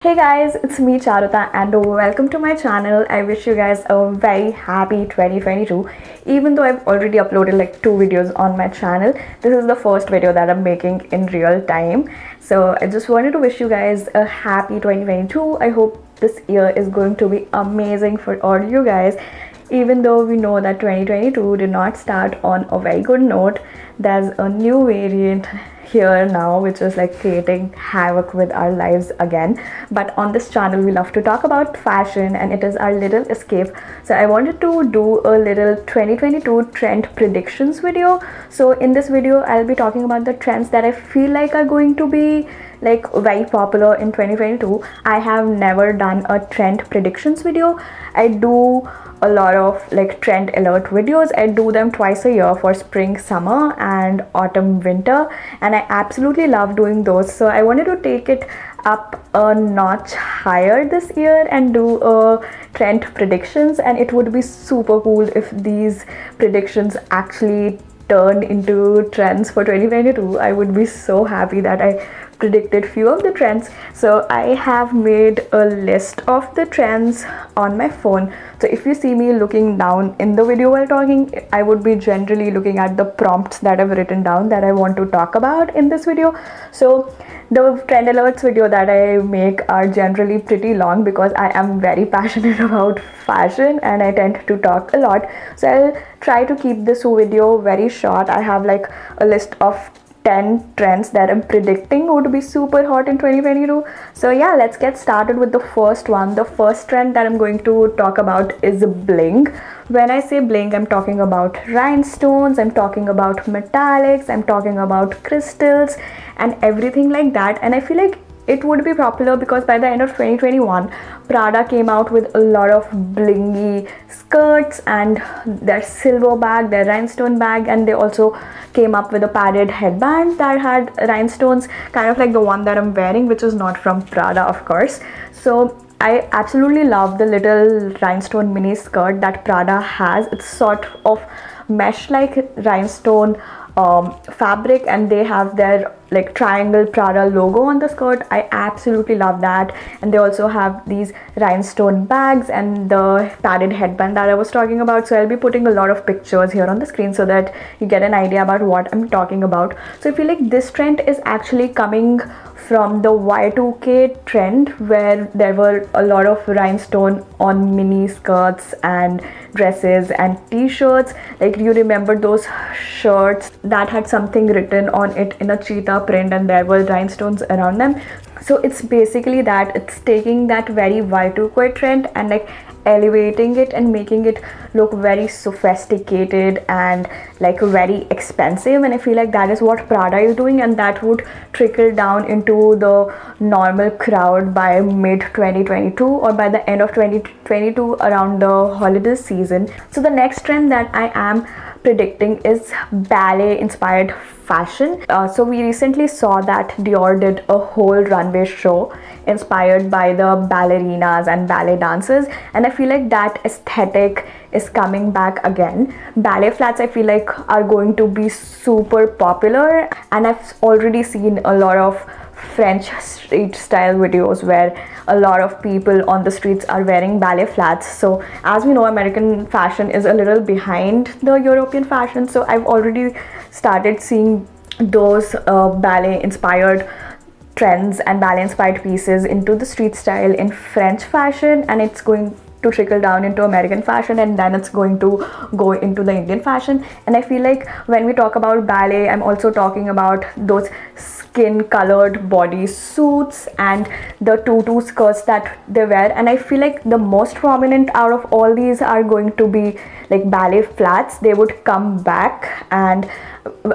Hey guys, it's me Charuta and welcome to my channel. I wish you guys a very happy 2022. Even though I've already uploaded like 2 videos on my channel, this is the first video that I'm making in real time. So I just wanted to wish you guys a happy 2022. I hope this year is going to be amazing for all you guys. Even though we know that 2022 did not start on a very good note, there's a new variant here now which is like creating havoc with our lives again. But on this channel we love to talk about fashion and it is our little escape. So I wanted to do a little 2022 trend predictions video. So in this video I'll be talking about the trends that I feel like are going to be like very popular in 2022. I have never done a trend predictions video. I do a lot of like trend alert videos. I do them twice a year for spring, summer and autumn, winter, and I absolutely love doing those. So I wanted to take it up a notch higher this year and do a trend predictions, and it would be super cool if these predictions actually turn into trends for 2022. I would be so happy that I predicted few of the trends. So I have made a list of the trends on my phone. So if you see me looking down in the video while talking, I would be generally looking at the prompts that I've written down that I want to talk about in this video. So the trend alerts video that I make are generally pretty long because I am very passionate about fashion and I tend to talk a lot. So I'll try to keep this video very short. I have like a list of 10 trends that I'm predicting would be super hot in 2022. So yeah, let's get started with the first one. The first trend that I'm going to talk about is bling. When I say bling, I'm talking about rhinestones, I'm talking about metallics, I'm talking about crystals and everything like that. And I feel like it would be popular because by the end of 2021, Prada came out with a lot of blingy skirts and their silver bag, their rhinestone bag, and they also came up with a padded headband that had rhinestones, kind of like the one that I'm wearing, which is not from Prada, of course. So I absolutely love the little rhinestone mini skirt that Prada has. It's sort of mesh like rhinestone fabric, and they have their like triangle Prada logo on the skirt. I absolutely love that. And they also have these rhinestone bags and the padded headband that I was talking about. So I'll be putting a lot of pictures here on the screen so that you get an idea about what I'm talking about. So I feel like this trend is actually coming from the Y2K trend where there were a lot of rhinestone on mini skirts and dresses and t-shirts. Like, do you remember those shirts that had something written on it in a cheetah print and there were rhinestones around them? So it's basically that. It's taking that very Y2K trend and like elevating it and making it look very sophisticated and like very expensive. And I feel like that is what Prada is doing, and that would trickle down into the normal crowd by mid 2022 or by the end of 2022 around the holiday season. So the next trend that I am predicting is ballet inspired fashion. So we recently saw that Dior did a whole runway show inspired by the ballerinas and ballet dancers, and I feel like that aesthetic is coming back again. Ballet flats I feel like are going to be super popular, and I've already seen a lot of French street style videos where a lot of people on the streets are wearing ballet flats. So as we know, American fashion is a little behind the European fashion, so I've already started seeing those ballet inspired trends and ballet inspired pieces into the street style in French fashion, and it's going to trickle down into American fashion, and then it's going to go into the Indian fashion. And I feel like when we talk about ballet, I'm also talking about those skin colored body suits and the tutu skirts that they wear. And I feel like the most prominent out of all these are going to be like ballet flats. They would come back, and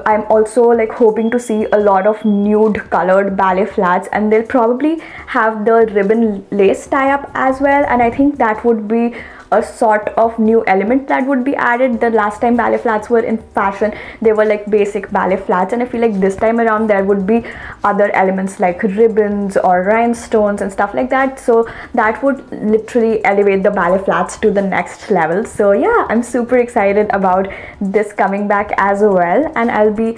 I'm also like hoping to see a lot of nude colored ballet flats, and they'll probably have the ribbon lace tie up as well. And I think that would be a sort of new element that would be added. The last time ballet flats were in fashion, they were like basic ballet flats, and I feel like this time around there would be other elements like ribbons or rhinestones and stuff like that. So that would literally elevate the ballet flats to the next level. So yeah, I'm super excited about this coming back as well, and I'll be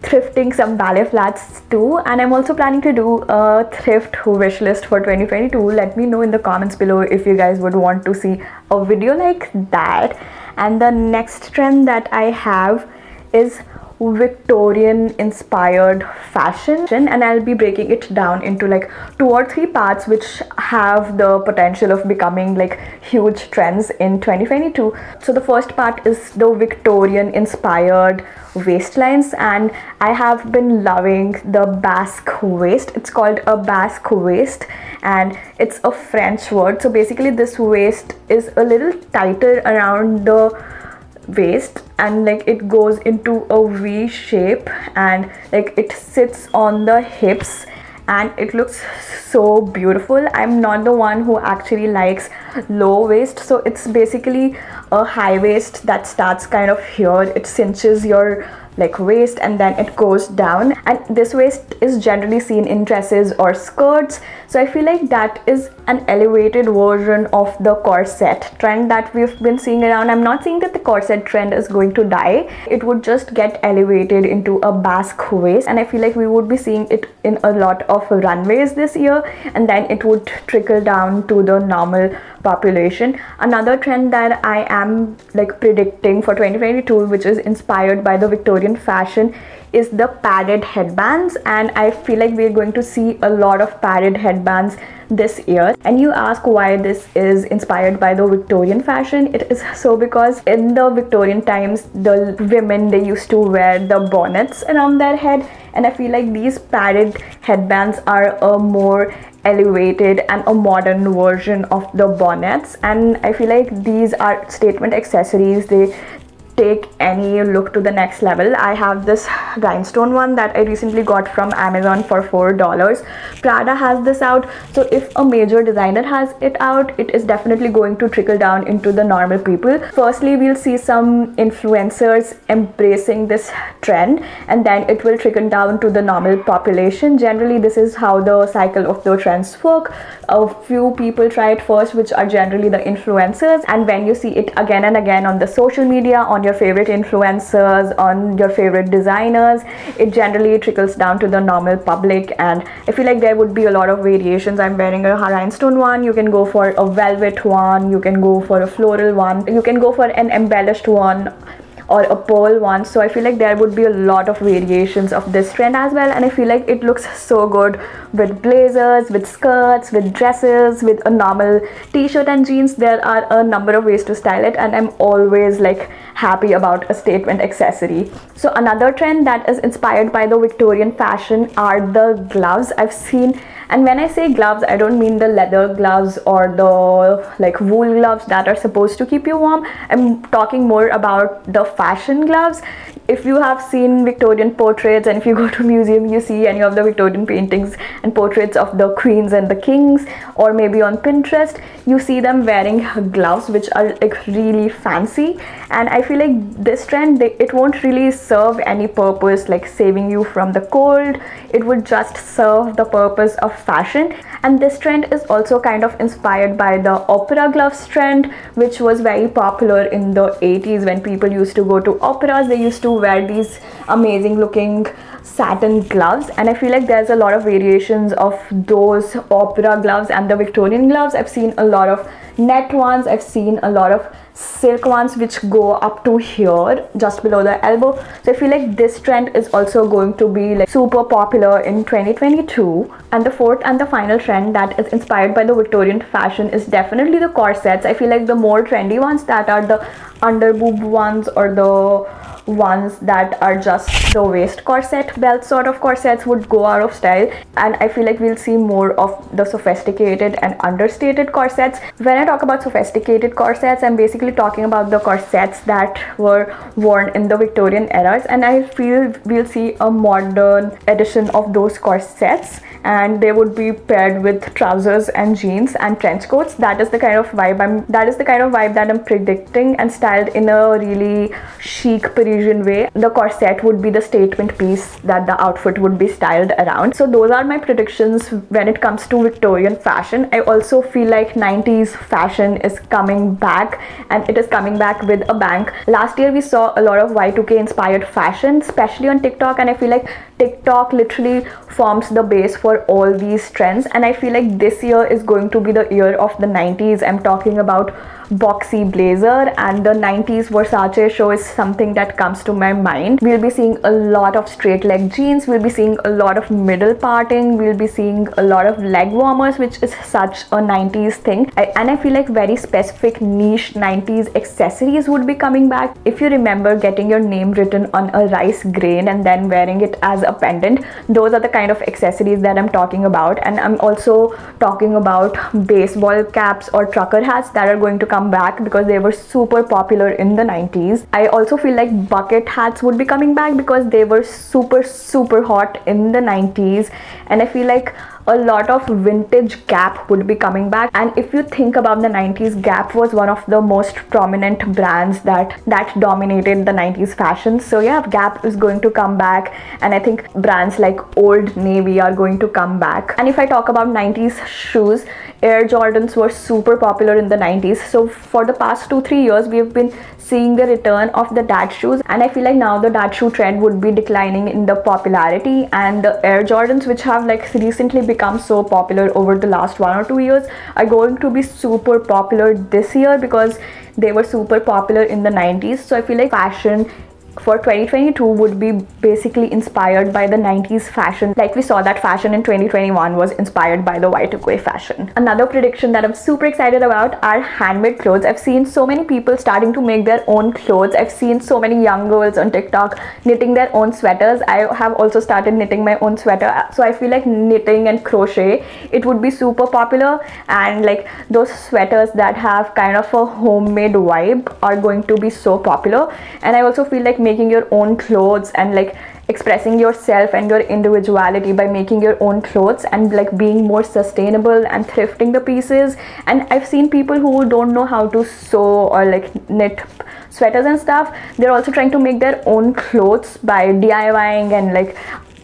thrifting some ballet flats too, and I'm also planning to do a thrift wish list for 2022. Let me know in the comments below if you guys would want to see a video like that. And the next trend that I have is Victorian inspired fashion, and I'll be breaking it down into like 2 or 3 parts which have the potential of becoming like huge trends in 2022. So the first part is the Victorian inspired waistlines, and I have been loving the basque waist. It's called a basque waist, and it's a French word. So basically this waist is a little tighter around the waist, and like it goes into a V shape, and like it sits on the hips, and it looks so beautiful. I'm not the one who actually likes low waist, so it's basically a high waist that starts kind of here. It cinches your like waist and then it goes down, and this waist is generally seen in dresses or skirts. So I feel like that is an elevated version of the corset trend that we've been seeing around. I'm not saying that the corset trend is going to die, it would just get elevated into a basque waist, and I feel like we would be seeing it in a lot of runways this year, and then it would trickle down to the normal population. Another trend that I am like predicting for 2022, which is inspired by the Victorian fashion, is the padded headbands, and I feel like we're going to see a lot of padded headbands this year. And you ask why this is inspired by the Victorian fashion. It is so because in the Victorian times, the women, they used to wear the bonnets around their head, and I feel like these padded headbands are a more elevated and a modern version of the bonnets, and I feel like these are statement accessories. They take any look to the next level. I have this rhinestone one that I recently got from Amazon for $4. Prada has this out, so if a major designer has it out, it is definitely going to trickle down into the normal people. Firstly, we'll see some influencers embracing this trend, and then it will trickle down to the normal population. Generally, this is how the cycle of the trends work. A few people try it first, which are generally the influencers, and when you see it again and again on the social media, on your favorite influencers, on your favorite designers, it generally trickles down to the normal public. And I feel like there would be a lot of variations. I'm wearing a rhinestone one, you can go for a velvet one, you can go for a floral one, you can go for an embellished one or a pearl one. So I feel like there would be a lot of variations of this trend as well, and I feel like it looks so good with blazers, with skirts, with dresses, with a normal t-shirt and jeans. There are a number of ways to style it, and I'm always like happy about a statement accessory. So another trend that is inspired by the Victorian fashion are the gloves. I've seen, and when I say gloves, I don't mean the leather gloves or the like wool gloves that are supposed to keep you warm. I'm talking more about the fashion gloves. If you have seen Victorian portraits, and if you go to museum, you see any of the Victorian paintings and portraits of the queens and the kings, or maybe on Pinterest, you see them wearing gloves which are like really fancy. And I feel like this trend, it won't really serve any purpose like saving you from the cold. It would just serve the purpose of fashion. And this trend is also kind of inspired by the opera gloves trend, which was very popular in the 80s. When people used to go to operas, they used to wear these amazing looking satin gloves, and I feel like there's a lot of variations of those opera gloves and the Victorian gloves. I've seen a lot of net ones, I've seen a lot of silk ones which go up to here just below the elbow. So I feel like this trend is also going to be like super popular in 2022. And the fourth and the final trend that is inspired by the Victorian fashion is definitely the corsets. I feel like the more trendy ones, that are the under boob ones, or the ones that are just the waist corset belt sort of corsets, would go out of style, and I feel like we'll see more of the sophisticated and understated corsets. When I talk about sophisticated corsets, I'm basically talking about the corsets that were worn in the Victorian eras, and I feel we'll see a modern edition of those corsets. and they would be paired with trousers and jeans and trench coats. That is the kind of vibe that I'm predicting, and styled in a really chic Parisian way. The corset would be the statement piece that the outfit would be styled around. So those are my predictions when it comes to Victorian fashion. I also feel like 90s fashion is coming back, and it is coming back with a bang. Last year we saw a lot of Y2K inspired fashion, especially on TikTok, and I feel like TikTok literally forms the base for all these trends, and I feel like this year is going to be the year of the 90s. I'm talking about boxy blazer, and the 90s Versace show is something that comes to my mind. We'll be seeing a lot of straight leg jeans, we'll be seeing a lot of middle parting, we'll be seeing a lot of leg warmers, which is such a 90s thing. And I feel like very specific niche 90s accessories would be coming back. If you remember getting your name written on a rice grain and then wearing it as a pendant, those are the kind of accessories that I'm talking about. And I'm also talking about baseball caps or trucker hats that are going to come back because they were super popular in the 90s. I also feel like bucket hats would be coming back because they were super hot in the 90s, and I feel like a lot of vintage Gap would be coming back. And if you think about the 90s, Gap was one of the most prominent brands that dominated the 90s fashion. So yeah, Gap is going to come back, and I think brands like Old Navy are going to come back. And if I talk about 90s shoes, Air Jordans were super popular in the 90s. So for the past 2-3 years we have been seeing the return of the dad shoes, and I feel like now the dad shoe trend would be declining in the popularity, and the Air Jordans, which have like recently become so popular over the last 1 or 2 years, are going to be super popular this year because they were super popular in the 90s. So I feel like fashion for 2022 would be basically inspired by the 90s fashion, like we saw that fashion in 2021 was inspired by the Y2K fashion. Another prediction that I'm super excited about are handmade clothes. I've seen so many people starting to make their own clothes. I've seen so many young girls on TikTok knitting their own sweaters. I have also started knitting my own sweater, so I feel like knitting and crochet, it would be super popular, and like those sweaters that have kind of a homemade vibe are going to be so popular. And I also feel like making your own clothes and like expressing yourself and your individuality by making your own clothes and like being more sustainable and thrifting the pieces. And I've seen people who don't know how to sew or like knit sweaters and stuff, they're also trying to make their own clothes by DIYing and like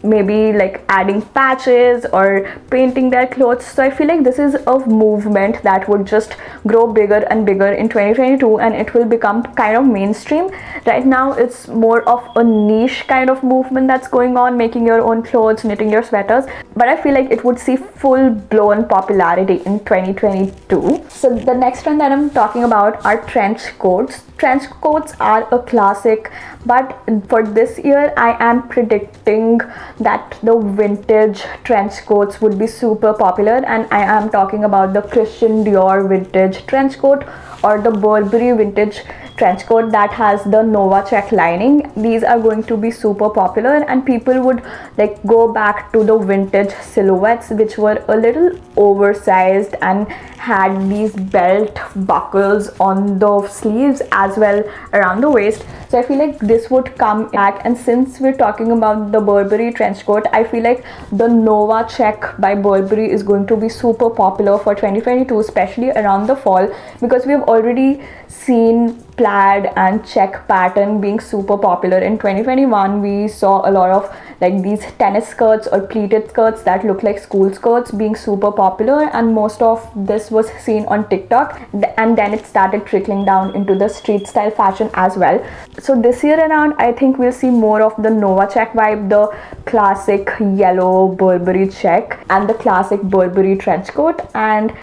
maybe like adding patches or painting their clothes. So I feel like this is a movement that would just grow bigger and bigger in 2022, and it will become kind of mainstream. Right now it's more of a niche kind of movement that's going on, making your own clothes, knitting your sweaters, but I feel like it would see full-blown popularity in 2022. So the next trend that I'm talking about are trench coats. Trench coats are a classic, but for this year I am predicting that the vintage trench coats would be super popular, and I am talking about the Christian Dior vintage trench coat or the Burberry vintage trench coat that has the Nova check lining. These are going to be super popular, and people would like go back to the vintage silhouettes which were a little oversized and had these belt buckles on the sleeves as well around the waist. So I feel like this would come back. And since we're talking about the Burberry trench coat, I feel like the Nova check by Burberry is going to be super popular for 2022, especially around the fall, because we have already seen plaid and check pattern being super popular. In 2021 we saw a lot of like these tennis skirts or pleated skirts that look like school skirts being super popular, and most of this was seen on TikTok, and then it started trickling down into the street style fashion as well. So this year around I think we'll see more of the Nova check vibe, the classic yellow Burberry check and the classic Burberry trench coat, and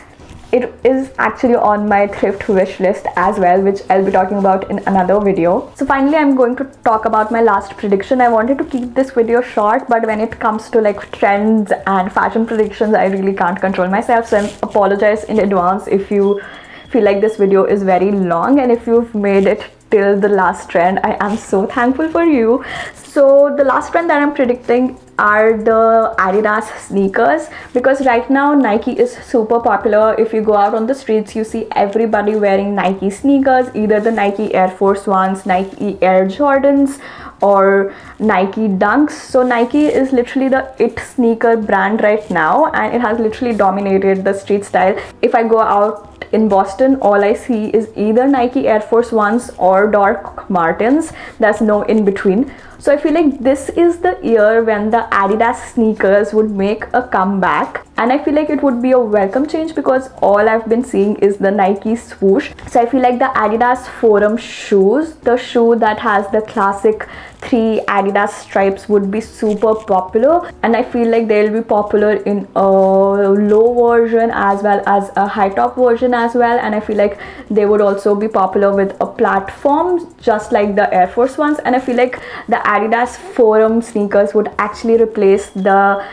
it is actually on my thrift wish list as well, which I'll be talking about in another video. So finally I'm going to talk about my last prediction. I wanted to keep this video short, but when it comes to like trends and fashion predictions, I really can't control myself, so I apologize in advance if you feel like this video is very long, and if you've made it till the last trend, I am so thankful for you. So the last trend that I'm predicting are the Adidas sneakers, because right now Nike is super popular. If you go out on the streets, you see everybody wearing Nike sneakers, either the Nike Air Force Ones, Nike Air Jordans, or Nike Dunks. So Nike is literally the it sneaker brand right now, and it has literally dominated the street style. If I go out in Boston, all I see is either Nike Air Force Ones or Doc Martens. There's no in between. So I feel like this is the year when the Adidas sneakers would make a comeback, and I feel like it would be a welcome change because all I've been seeing is the Nike swoosh. So I feel like the Adidas Forum shoes, the shoe that has the classic 3 Adidas stripes, would be super popular, and I feel like they'll be popular in a low version as well as a high top version as well, and I feel like they would also be popular with a platform just like the Air Force Ones, and I feel like the Adidas Forum sneakers would actually replace the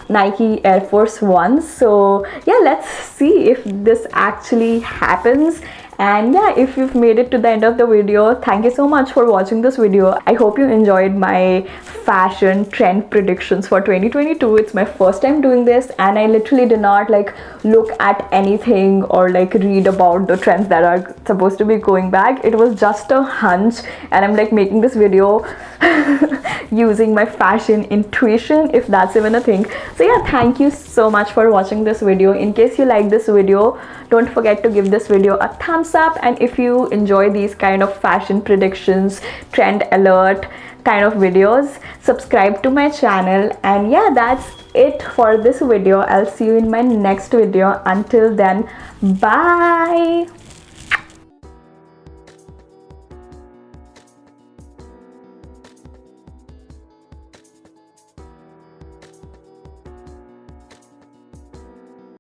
Nike Air Force Ones. So yeah, let's see if this actually happens. And yeah, if you've made it to the end of the video, thank you so much for watching this video. I hope you enjoyed my fashion trend predictions for 2022. It's my first time doing this, and I literally did not like look at anything or like read about the trends that are supposed to be going back. It was just a hunch, and I'm like making this video using my fashion intuition, if that's even a thing. So yeah, thank you so much for watching this video. In case you like this video, don't forget to give this video a thumbs up, and if you enjoy these kind of fashion predictions, trend alert kind of videos, subscribe to my channel. And yeah, that's it for this video. I'll see you in my next video. Until then, bye.